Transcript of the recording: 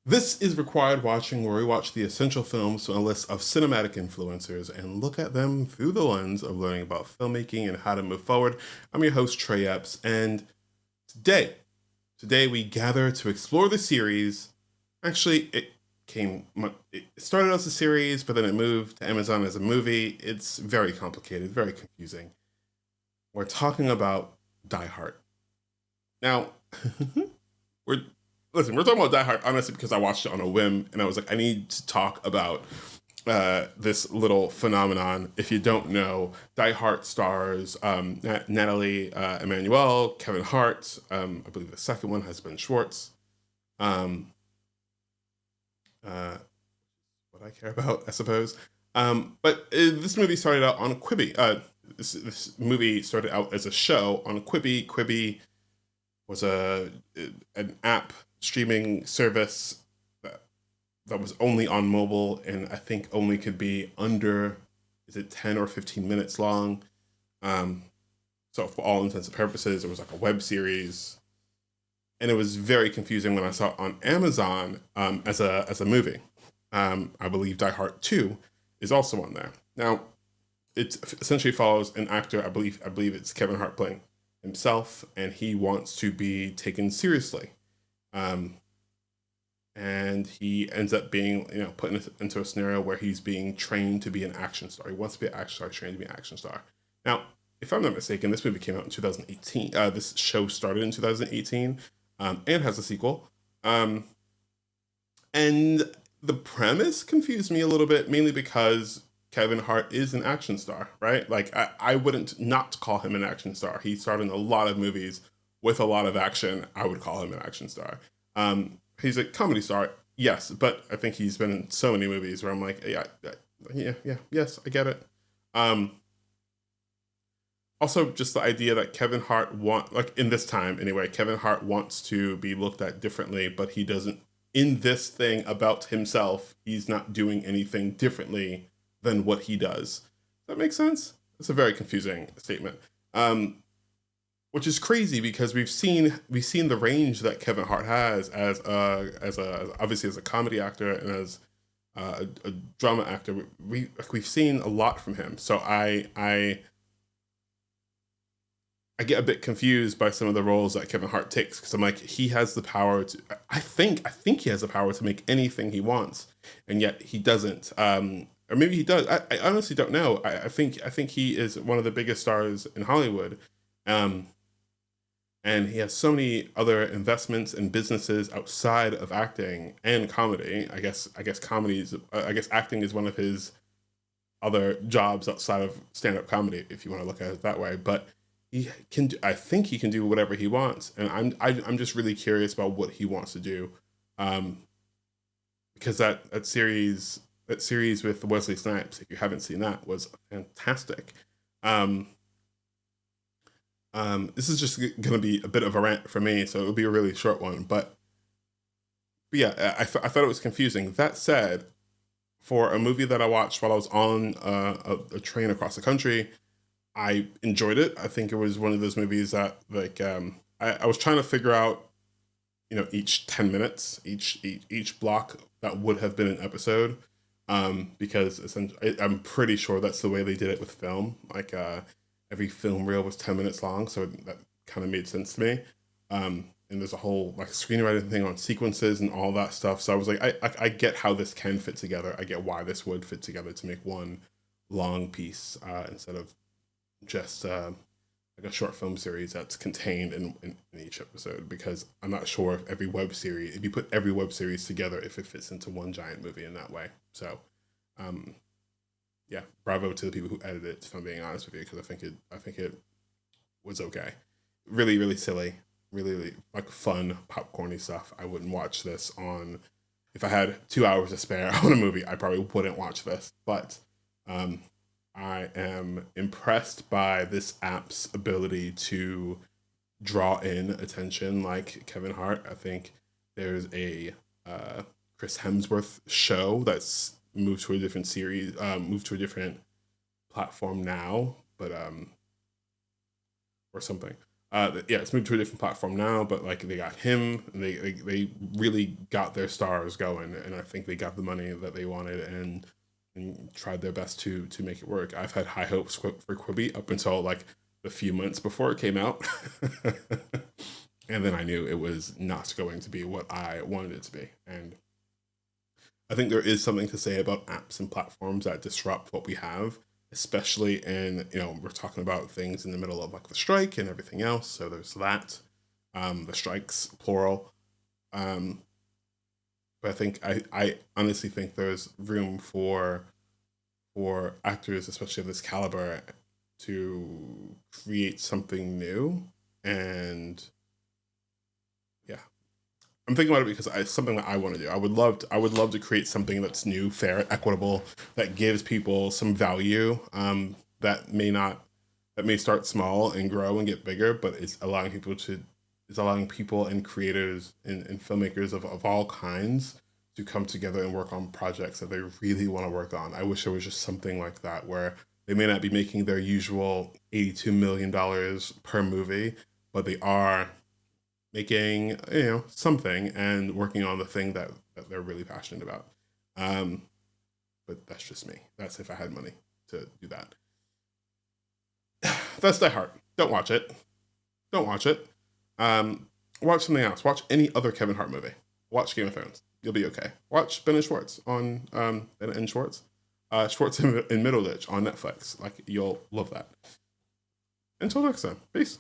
This is Required Watching, where we watch the essential films from a list of cinematic influencers and look at them through the lens of learning about filmmaking and how to move forward. I'm your host, Trey Epps, and today, today we gather to explore the series. Actually, it started as a series, but then it moved to Amazon as a movie. It's very complicated, very confusing. We're talking about Die Hard. Now, we're we're talking about Die Hard honestly because I watched it on a whim and I was like, I need to talk about this little phenomenon. If you don't know, Die Hard stars Natalie Emmanuel, Kevin Hart. I believe the second one has Ben Schwartz. Um, uh, what I care about, I suppose. But this movie started out on Quibi. This movie started out as a show on Quibi. Quibi was an app streaming service that was only on mobile and I think only could be under, is it 10 or 15 minutes long. Um, so for all intents and purposes, it was like a web series, and it was very confusing when I saw it on Amazon as a movie. I believe Die Hard 2 is also on there. Now, it essentially follows an actor. I believe it's Kevin Hart playing himself, and he wants to be taken seriously. Um, and he ends up being, put into a scenario where he's being trained to be an action star. He wants to be an action star, trained to be an action star. Now, if I'm not mistaken, this movie came out in 2018. This show started in 2018, and has a sequel. Um, and the premise confused me a little bit, mainly because Kevin Hart is an action star, right? Like, I wouldn't not call him an action star. He starred in a lot of movies with a lot of action. I would call him an action star. He's a comedy star, yes, but I think he's been in so many movies where I'm like, yeah, yes, I get it. Um, Also, just the idea that Kevin Hart like in this time anyway, Kevin Hart wants to be looked at differently, but he doesn't. In this thing about himself, he's not doing anything differently than what he does. Does that make sense? It's a very confusing statement. Um, which is crazy because we've seen the range that Kevin Hart has as a obviously as a comedy actor and as a drama actor. We've seen a lot from him. So I get a bit confused by some of the roles that Kevin Hart takes because I'm like, he has the power to. I think he has the power to make anything he wants, and yet he doesn't. Or maybe he does. I honestly don't know. I think he is one of the biggest stars in Hollywood, um, and he has so many other investments and businesses outside of acting and comedy. I guess comedies. I guess acting is one of his other jobs outside of stand up comedy, if you want to look at it that way. But he can. I think he can do whatever he wants, and I'm just really curious about what he wants to do, um, because that series with Wesley Snipes, if you haven't seen that, was fantastic. Um, this is just going to be a bit of a rant for me, so it'll be a really short one. But yeah, I thought it was confusing. That said, for a movie that I watched while I was on a train across the country, I enjoyed it. I think it was one of those movies that like I was trying to figure out, each 10 minutes, each block that would have been an episode, because essentially I'm pretty sure that's the way they did it with film. Like every film reel was 10 minutes long, so that kind of made sense to me. And there's a whole like screenwriting thing on sequences and all that stuff. So I was like, I get how this can fit together. I get why this would fit together to make one long piece instead of just like a short film series that's contained in each episode, because I'm not sure if if you put every web series together, if it fits into one giant movie in that way. So, um, yeah, bravo to the people who edited it. If I'm being honest with you, because I think it was okay. Really, really silly, really, really like fun popcorny stuff. I wouldn't watch this on if I had 2 hours to spare on a movie. I probably wouldn't watch this, but um, I am impressed by this app's ability to draw in attention like Kevin Hart. I think there's a Chris Hemsworth show that's moved to a different series, moved to a different platform now, but or something. Yeah, it's moved to a different platform now, but like they got him, and they really got their stars going, and I think they got the money that they wanted, and tried their best to make it work. I've had high hopes for Quibi up until like the few months before it came out, and then I knew it was not going to be what I wanted it to be. And I think there is something to say about apps and platforms that disrupt what we have, especially in, we're talking about things in the middle of like the strike and everything else. So there's that, the strikes, plural. Um, but I think I honestly think there's room for actors, especially of this caliber, to create something new. And yeah, I'm thinking about it because it's something that I want to do. I would love to create something that's new, fair, equitable, that gives people some value. That may start small and grow and get bigger, but it's allowing people and creators and filmmakers of all kinds to come together and work on projects that they really want to work on. I wish there was just something like that where they may not be making their usual $82 million per movie, but they are making something and working on the thing that they're really passionate about. Um, but that's just me. That's if I had money to do that. That's Die Hard. Don't watch it. Don't watch it. Watch something else. Watch any other Kevin Hart movie. Watch Game of Thrones. You'll be okay. Watch Ben and Schwartz on Ben and Schwartz. Schwartz in Middleditch on Netflix. Like, you'll love that. Until next time. Peace.